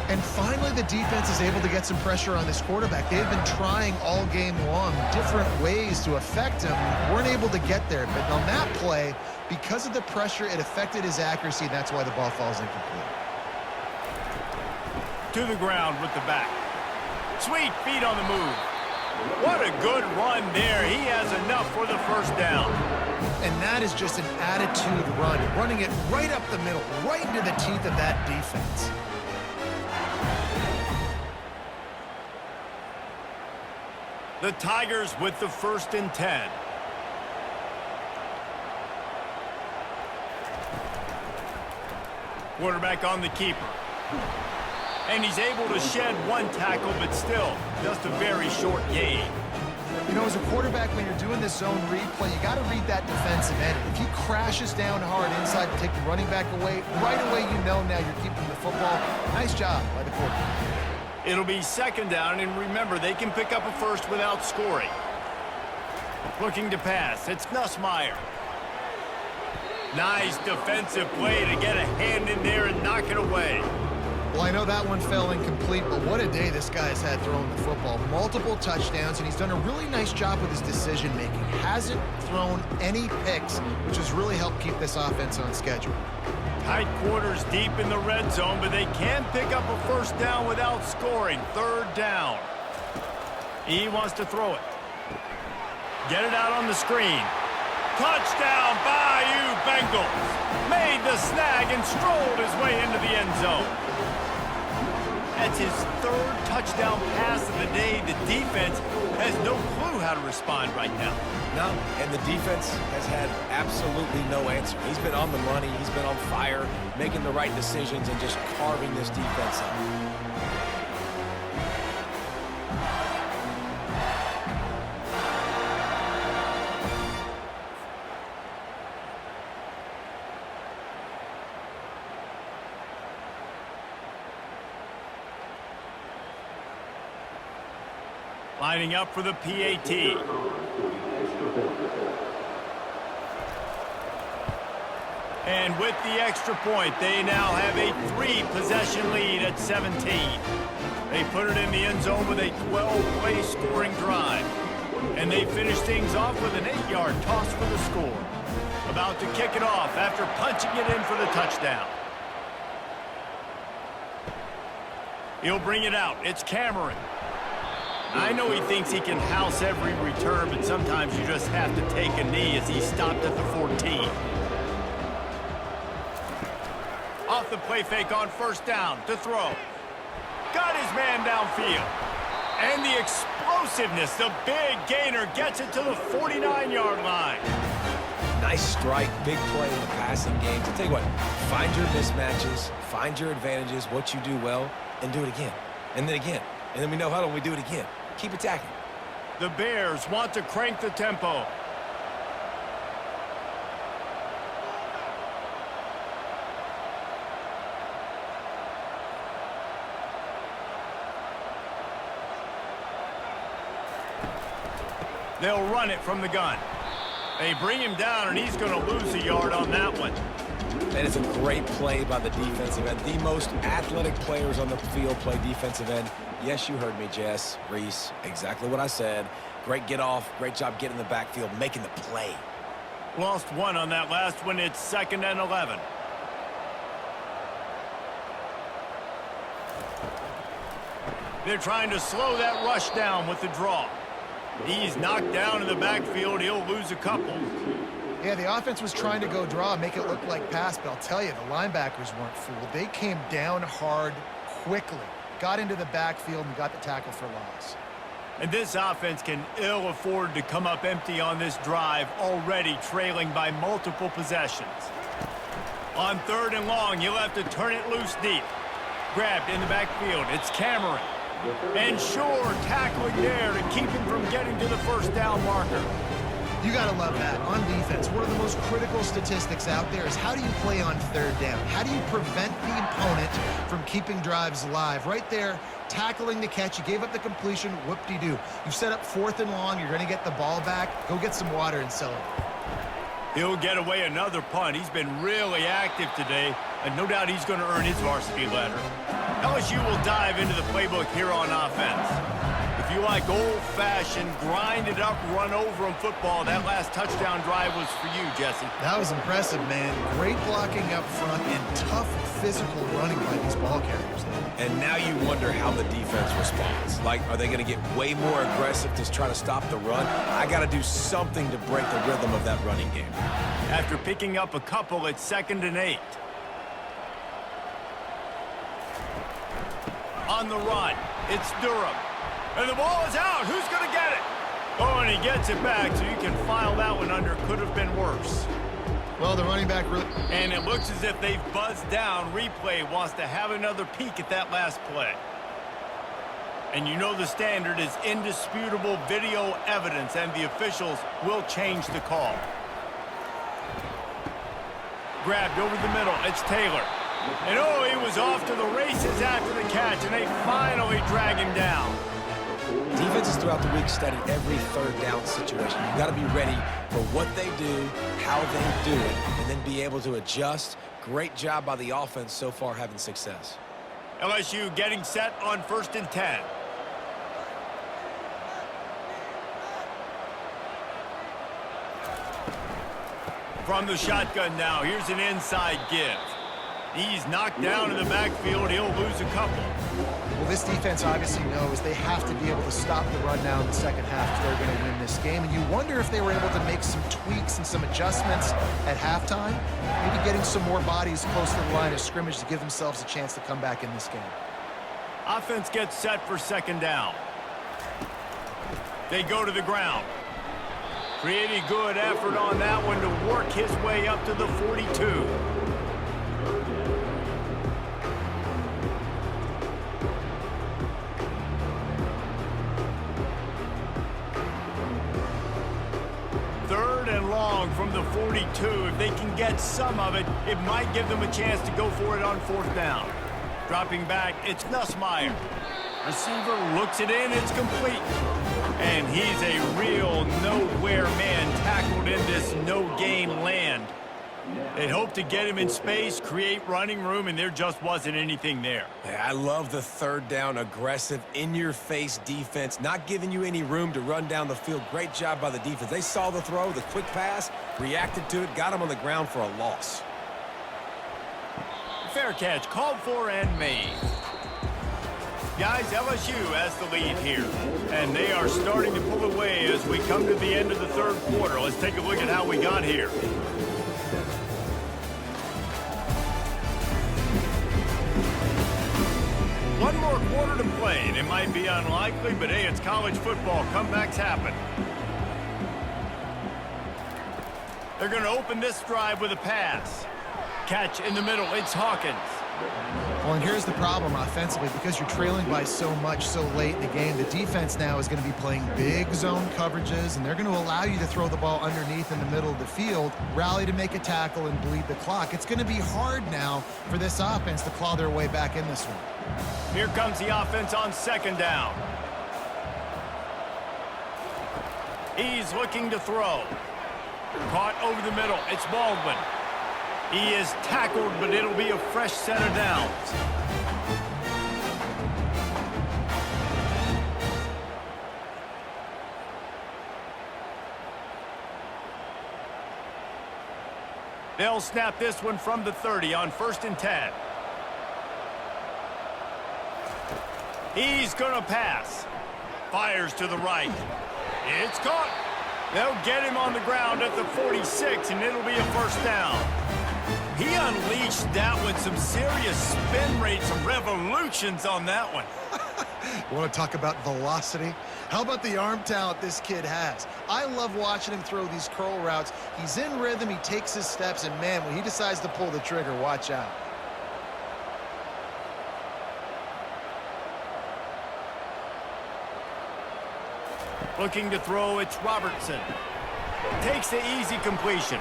And finally, the defense is able to get some pressure on this quarterback. They've been trying all game long different ways to affect him. Weren't able to get there. But on that play, because of the pressure, it affected his accuracy, and that's why the ball falls incomplete. To the ground with the back. Sweet feet on the move. What a good run there. He has enough for the 1st down. And that is just an attitude run. Running it right up the middle, right into the teeth of that defense. The Tigers with the 1st and 10. Quarterback on the keeper. And he's able to shed one tackle, but still, just a very short gain. You know, as a quarterback, when you're doing this zone read play, you got to read that defensive end. If he crashes down hard inside to take the running back away, right away you know now you're keeping the football. Nice job by the quarterback. It'll be second down, and remember, they can pick up a first without scoring. Looking to pass, it's Nussmeier. Nice defensive play to get a hand in there and knock it away. Well, I know that one fell incomplete, but what a day this guy's had throwing the football. Multiple touchdowns, and he's done a really nice job with his decision-making. Hasn't thrown any picks, which has really helped keep this offense on schedule. Tight quarters deep in the red zone, but they can pick up a first down without scoring. Third down. He wants to throw it. Get it out on the screen. Touchdown, Bayou Bengals. Made the snag and strolled his way into the end zone. That's his third touchdown pass of the day. The defense has no clue how to respond right now. No, and the defense has had absolutely no answer. He's been on the money. He's been on fire, making the right decisions and just carving this defense up. Lining up for the PAT. And with the extra point, they now have a 3-possession lead at 17. They put it in the end zone with a 12-play scoring drive. And they finish things off with an 8-yard toss for the score. About to kick it off after punching it in for the touchdown. He'll bring it out. It's Cameron. I know he thinks he can house every return, but sometimes you just have to take a knee as he stopped at the 14. Off the play fake on first down to throw. Got his man downfield. And the explosiveness, the big gainer gets it to the 49-yard line. Nice strike, big play in the passing game. To tell you what, find your mismatches, find your advantages, what you do well, and do it again. And then again. And then we know how do we do it again. Keep attacking. The Bears want to crank the tempo. They'll run it from the gun. They bring him down, and he's going to lose a yard on that one. That is a great play by the defensive end. The most athletic players on the field play defensive end. Yes, you heard me, Jess, Reese. Exactly what I said. Great get off. Great job getting in the backfield, making the play. Lost one on that last one. It's 2nd and 11. They're trying to slow that rush down with the draw. He's knocked down in the backfield. He'll lose a couple. Yeah, the offense was trying to go draw, make it look like pass, but I'll tell you, the linebackers weren't fooled. They came down hard quickly, got into the backfield, and got the tackle for loss. And this offense can ill afford to come up empty on this drive, already trailing by multiple possessions. On 3rd and long, he'll have to turn it loose deep. Grabbed in the backfield. It's Cameron. And sure, tackling there to keep him from getting to the first down marker. You got to love that. On defense, one of the most critical statistics out there is how do you play on 3rd down? How do you prevent the opponent from keeping drives alive? Right there, tackling the catch. You gave up the completion. Whoop-de-doo. You've set up 4th and long. You're going to get the ball back. Go get some water and celebrate. He'll get away another punt. He's been really active today, and no doubt he's going to earn his varsity letter. LSU will dive into the playbook here on offense. If you like old-fashioned, grind-it-up, run-over-'em football, that last touchdown drive was for you, Jesse. That was impressive, man. Great blocking up front and tough physical running by these ball carriers. And now you wonder how the defense responds. Like, are they going to get way more aggressive to try to stop the run? I got to do something to break the rhythm of that running game. After picking up a couple, it's 2nd and 8. On the run, it's Durham. And the ball is out. Who's going to get it? Oh, and he gets it back, so you can file that one under. Could have been worse. Well, the running back really... And it looks as if they've buzzed down. Replay wants to have another peek at that last play. And you know the standard is indisputable video evidence, and the officials will change the call. Grabbed over the middle. It's Taylor. And oh, he was off to the races after the catch, and they finally drag him down. Defenses throughout the week study every third down situation. You've got to be ready for what they do, how they do it, and then be able to adjust. Great job by the offense so far having success. LSU getting set on 1st and 10. From the shotgun now, here's an inside give. He's knocked down in the backfield. He'll lose a couple. Well, this defense obviously knows they have to be able to stop the run now in the second half if they're going to win this game. And you wonder if they were able to make some tweaks and some adjustments at halftime, maybe getting some more bodies close to the line of scrimmage to give themselves a chance to come back in this game. Offense gets set for 2nd down. They go to the ground. Pretty good effort on that one to work his way up to the 42. From the 42, if they can get some of it, it might give them a chance to go for it on 4th down. Dropping back, it's Nussmeier. Receiver looks it in, it's complete. And he's a real nowhere man tackled in this no-gain land. They'd hoped to get him in space, create running room, and there just wasn't anything there. Yeah, I love the 3rd down aggressive, in-your-face defense, not giving you any room to run down the field. Great job by the defense. They saw the throw, the quick pass, reacted to it, got him on the ground for a loss. Fair catch, called for and made. Guys, LSU has the lead here, and they are starting to pull away as we come to the end of the 3rd quarter. Let's take a look at how we got here. One more quarter to play, and it might be unlikely, but hey, it's college football. Comebacks happen. They're going to open this drive with a pass. Catch in the middle, it's Hawkins. Well, and here's the problem offensively. Because you're trailing by so much so late in the game, the defense now is going to be playing big zone coverages, and they're going to allow you to throw the ball underneath in the middle of the field, rally to make a tackle, and bleed the clock. It's going to be hard now for this offense to claw their way back in this one. Here comes the offense on 2nd down. He's looking to throw. Caught over the middle. It's Baldwin. He is tackled, but it'll be a fresh set of downs. They'll snap this one from the 30 on 1st and 10. He's going to pass. Fires to the right. It's caught. They'll get him on the ground at the 46, and it'll be a 1st down. He unleashed that with some serious spin rate, some revolutions on that one. You want to talk about velocity? How about the arm talent this kid has? I love watching him throw these curl routes. He's in rhythm, he takes his steps, and man, when he decides to pull the trigger, watch out. Looking to throw, it's Robertson. Takes the easy completion.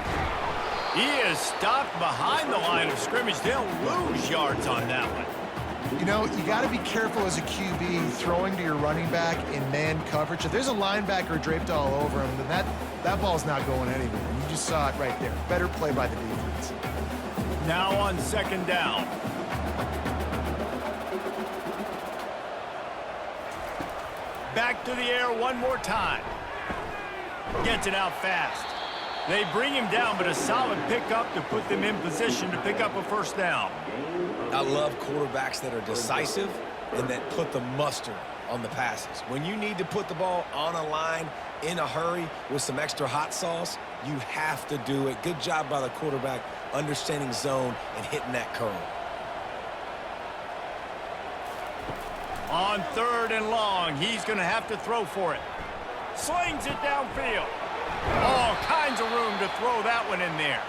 He is stopped behind the line of scrimmage. They'll lose yards on that one. You know, you got to be careful as a QB throwing to your running back in man coverage. If there's a linebacker draped all over him, then that ball's not going anywhere. You just saw it right there. Better play by the defense. Now on 2nd down. Back to the air one more time. Gets it out fast. They bring him down, but a solid pickup to put them in position to pick up a 1st down. I love quarterbacks that are decisive and that put the mustard on the passes. When you need to put the ball on a line in a hurry with some extra hot sauce, you have to do it. Good job by the quarterback understanding zone and hitting that curl. On 3rd and long, he's going to have to throw for it. Slings it downfield. All kinds of room to throw that one in there.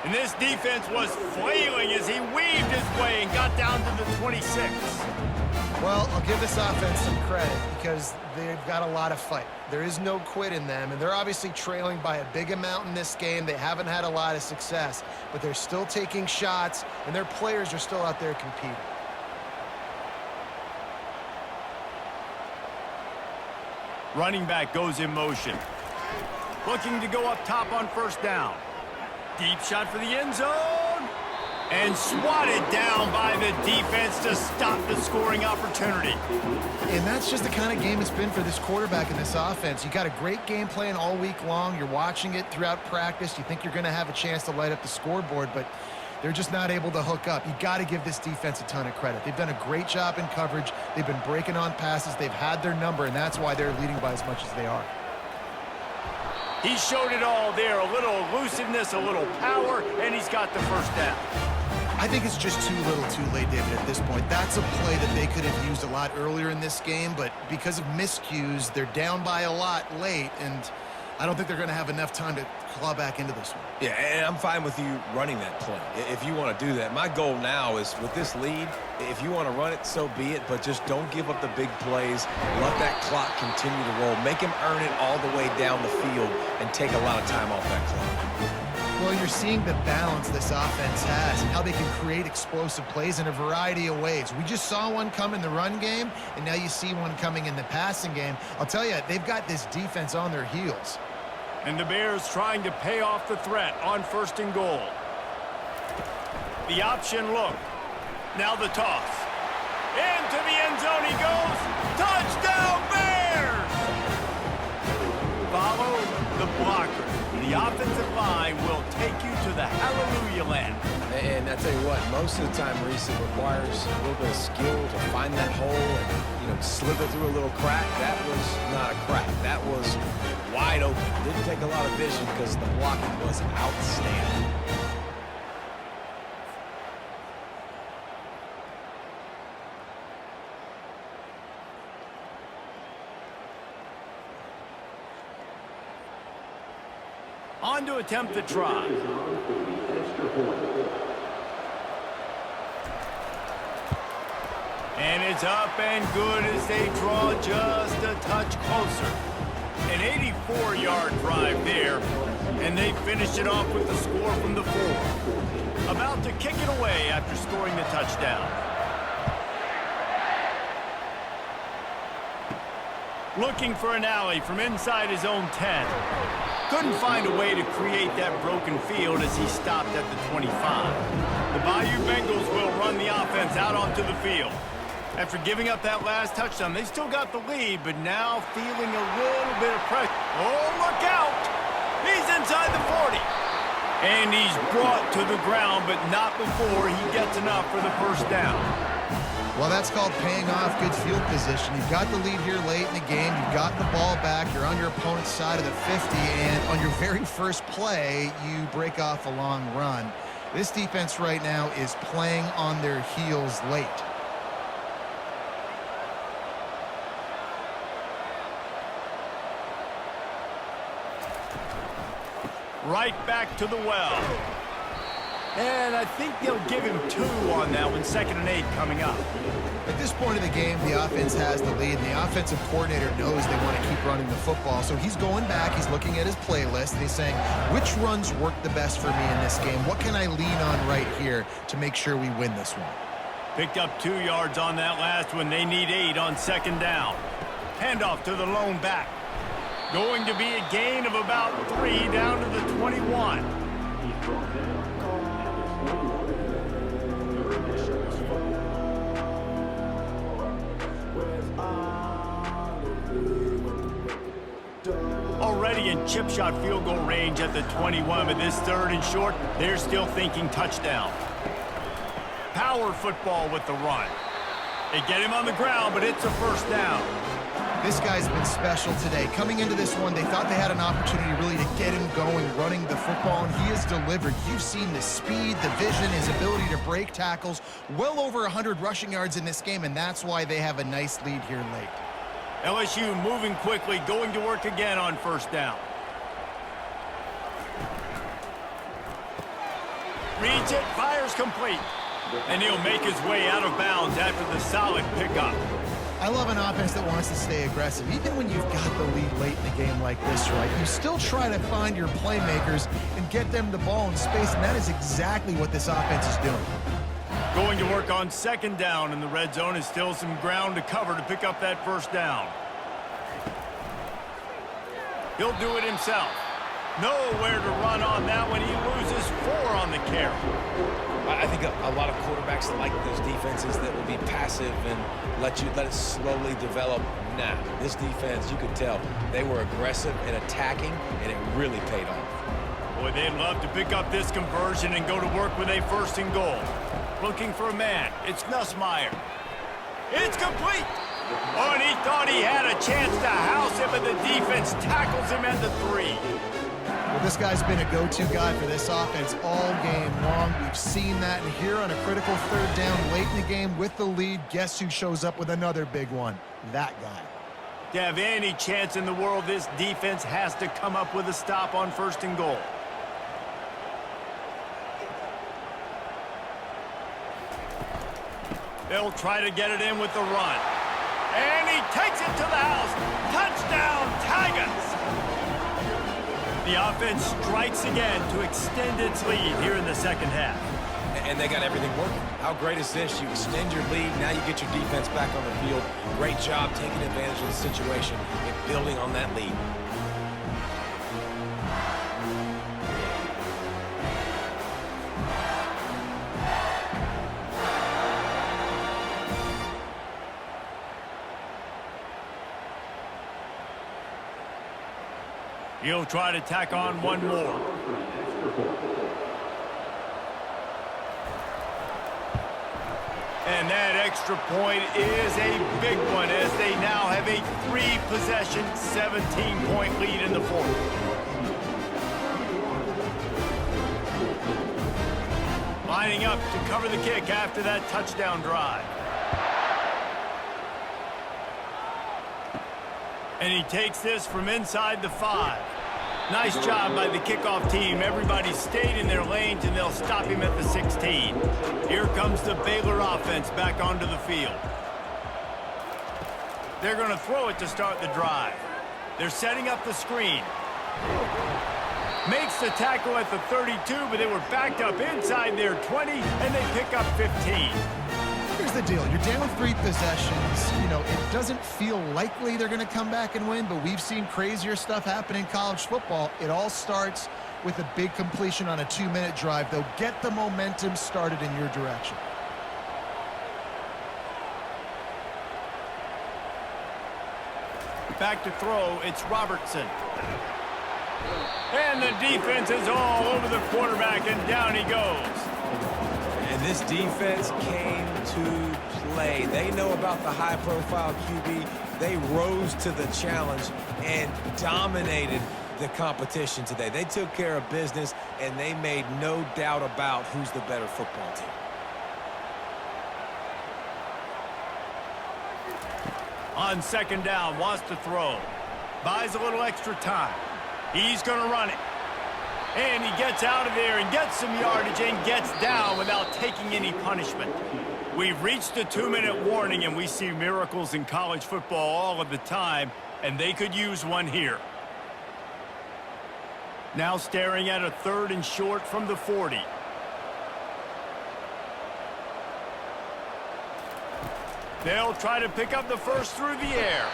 And this defense was flailing as he weaved his way and got down to the 26. Well, I'll give this offense some credit because they've got a lot of fight. There is no quit in them, and they're obviously trailing by a big amount in this game. They haven't had a lot of success, but they're still taking shots, and their players are still out there competing. Running back goes in motion. Looking to go up top on first down. Deep shot for the end zone. And swatted down by the defense to stop the scoring opportunity. And that's just the kind of game it's been for this quarterback in this offense. You got a great game plan all week long. You're watching it throughout practice. You think you're going to have a chance to light up the scoreboard, but they're just not able to hook up. You got to give this defense a ton of credit. They've done a great job in coverage. They've been breaking on passes. They've had their number, and that's why they're leading by as much as they are. He showed it all there. A little elusiveness, a little power, and he's got the first down. I think it's just too little too late, David, at this point. That's a play that they could have used a lot earlier in this game, but because of miscues, they're down by a lot late, and I don't think they're going to have enough time to claw back into this one. Yeah, and I'm fine with you running that play if you want to do that. My goal now is with this lead, if you want to run it, so be it, but just don't give up the big plays. Let that clock continue to roll. Make him earn it all the way down the field and take a lot of time off that clock. Well, you're seeing the balance this offense has and how they can create explosive plays in a variety of ways. We just saw one come in the run game, and now you see one coming in the passing game. I'll tell you, they've got this defense on their heels. And the Bears trying to pay off the threat on first and goal. The option look. Now the toss. Into the end zone he goes. Touchdown Bears! Follow the blocker. The offensive line will take you to the hallelujah land. And I tell you what, most of the time, Reese, it requires a little bit of skill to find that hole and, slither through a little crack. That was not a crack. That was wide open. Didn't take a lot of vision because the blocking was outstanding. On to attempt the try. And it's up and good as they draw just a touch closer. An 84-yard drive there, and they finished it off with the score from the 4. About to kick it away after scoring the touchdown. Looking for an alley from inside his own 10. Couldn't find a way to create that broken field as he stopped at the 25. The Bayou Bengals will run the offense out onto the field. After giving up that last touchdown, they still got the lead, but now feeling a little bit of pressure. Oh, look out! He's inside the 40. And he's brought to the ground, but not before he gets enough for the first down. Well, that's called paying off good field position. You've got the lead here late in the game. You've got the ball back. You're on your opponent's side of the 50, and on your very first play, you break off a long run. This defense right now is playing on their heels late. Right back to the well. And I think they'll give him 2 on that one. 2nd and 8 coming up. At this point of the game, the offense has the lead, and the offensive coordinator knows they want to keep running the football. So he's going back, he's looking at his playlist, and he's saying, which runs work the best for me in this game? What can I lean on right here to make sure we win this one? Picked up 2 yards on that last one. They need 8 on 2nd down. Handoff to the lone back. Going to be a gain of about 3 down to the 21. Already in chip shot field goal range at the 21, but this 3rd and short, they're still thinking touchdown. Power football with the run. They get him on the ground, but it's a first down. This guy's been special today. Coming into this one, they thought they had an opportunity really to get him going, running the football, and he has delivered. You've seen the speed, the vision, his ability to break tackles. Well over 100 rushing yards in this game, and that's why they have a nice lead here late. LSU moving quickly, going to work again on first down. Reads it, fires complete. And he'll make his way out of bounds after the solid pickup. I love an offense that wants to stay aggressive. Even when you've got the lead late in the game like this, right, you still try to find your playmakers and get them the ball in space, and that is exactly what this offense is doing. Going to work on second down, and the red zone is still some ground to cover to pick up that first down. He'll do it himself. Nowhere to run on that one. He loses 4 on the carry. I think a lot of quarterbacks like those defenses that will be passive and let it slowly develop. Nah, this defense, you could tell, they were aggressive and attacking, and it really paid off. Boy, they'd love to pick up this conversion and go to work with a 1st and goal. Looking for a man. It's Nussmeier. It's complete. Oh, and he thought he had a chance to house him, but the defense tackles him at the 3. Well, this guy's been a go-to guy for this offense all game long. We've seen that, and here on a critical 3rd down late in the game with the lead, guess who shows up with another big one? That guy. To have any chance in the world, this defense has to come up with a stop on 1st and goal. They'll try to get it in with the run. And he takes it to the house. Touchdown, Tigers! The offense strikes again to extend its lead here in the 2nd half. And they got everything working. How great is this? You extend your lead, now you get your defense back on the field. Great job taking advantage of the situation and building on that lead. He'll try to tack on one more. And that extra point is a big one as they now have a 3-possession, 17-point lead in the 4th. Lining up to cover the kick after that touchdown drive. And he takes this from inside the 5. Nice job by the kickoff team. Everybody stayed in their lanes, and they'll stop him at the 16. Here comes the Baylor offense back onto the field. They're going to throw it to start the drive. They're setting up the screen. Makes the tackle at the 32, but they were backed up inside their 20, and they pick up 15. Here's the deal. You're down 3 possessions. You know, it doesn't feel likely they're going to come back and win, but we've seen crazier stuff happen in college football. It all starts with a big completion on a 2-minute drive. They'll get the momentum started in your direction. Back to throw, it's Robertson. And the defense is all over the quarterback, and down he goes. And this defense came to play. They know about the high-profile QB. They rose to the challenge and dominated the competition today. They took care of business, and they made no doubt about who's the better football team. On 2nd down, wants to throw. Buys a little extra time. He's going to run it. And he gets out of there and gets some yardage and gets down without taking any punishment. We've reached the 2-minute warning, and we see miracles in college football all of the time, and they could use one here. Now staring at a 3rd and short from the 40. They'll try to pick up the first through the air.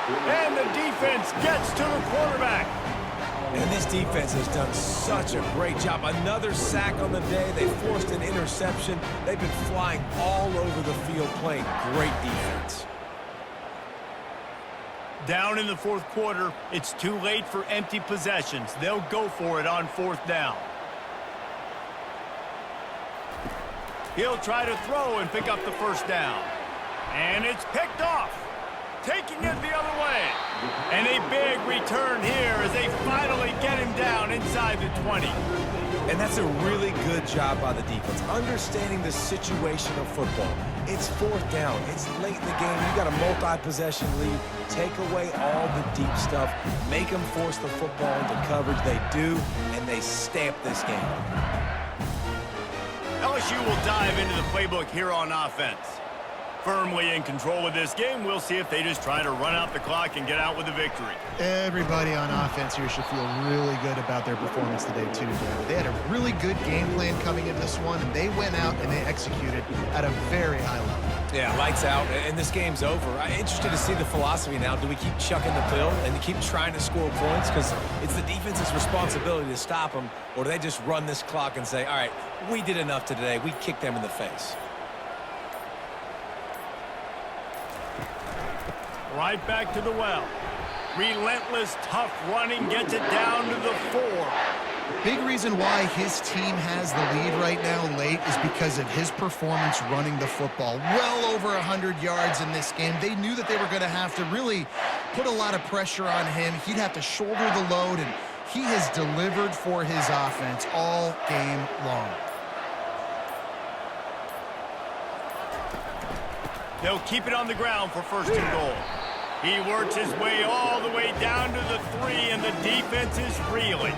And the defense gets to the quarterback. And this defense has done such a great job. Another sack on the day. They forced an interception. They've been flying all over the field playing great defense. Down in the 4th quarter, it's too late for empty possessions. They'll go for it on 4th down. He'll try to throw and pick up the first down. And it's picked off. Taking it the other way. And a big return here as they finally get him down inside the 20. And that's a really good job by the defense, understanding the situation of football. It's 4th down. It's late in the game. You got a multi-possession lead. Take away all the deep stuff. Make them force the football into coverage. They do, and they stamp this game. LSU will dive into the playbook here on offense. Firmly in control of this game, we'll see if they just try to run out the clock and get out with a victory. Everybody on offense here should feel really good about their performance today, too, David. They had a really good game plan coming into this one, and they went out and they executed at a very high level. Yeah, lights out, and this game's over. I'm interested to see the philosophy now. Do we keep chucking the pill and keep trying to score points? Because it's the defense's responsibility to stop them, or do they just run this clock and say, all right, we did enough today. We kicked them in the face. Right back to the well. Relentless, tough running, gets it down to the 4. Big reason why his team has the lead right now late is because of his performance running the football. Well over 100 yards in this game. They knew that they were going to have to really put a lot of pressure on him. He'd have to shoulder the load, and he has delivered for his offense all game long. They'll keep it on the ground for first and goal. He works his way all the way down to the 3, and the defense is reeling.